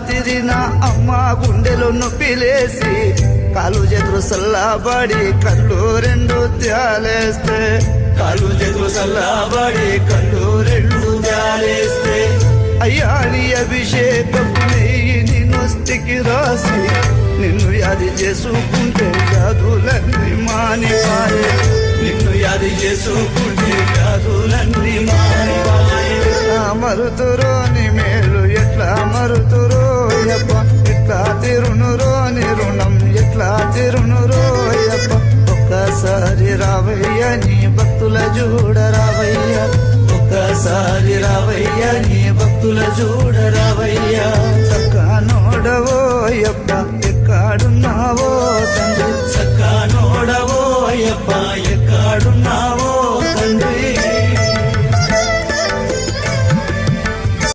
తిరిన అమ్మ గుండెలో నొప్పిలేసి కాలు చేతులు సల్లాబడి కళ్ళు రెండు త్యాలేస్తే కాలు చేతులు సల్లాబడి కళ్ళు రెండు త్యాలేస్తే అయ్యా నీ అభిషేకం నెయ్యి నిన్నొస్తికి రాసి నిన్ను యాది చేసుకుంటే వ్యాధులన్నీ మానిపాయే నిన్ను యాది చేసుకుంటే వ్యాధులన్నీ మానిపాయే మరుతురోని మేలు ఎట్లా మరుతురోయప్ప ఎట్లా తిరునురోని రుణం ఎట్లా తిరునురోయప్ప ఒక్కసారి రావయ్య నీ భక్తుల చూడ రావయ్య ఒక్కసారి రావయ్య నీ భక్తుల చూడ రావయ్య చక్క నోడవోయప్ప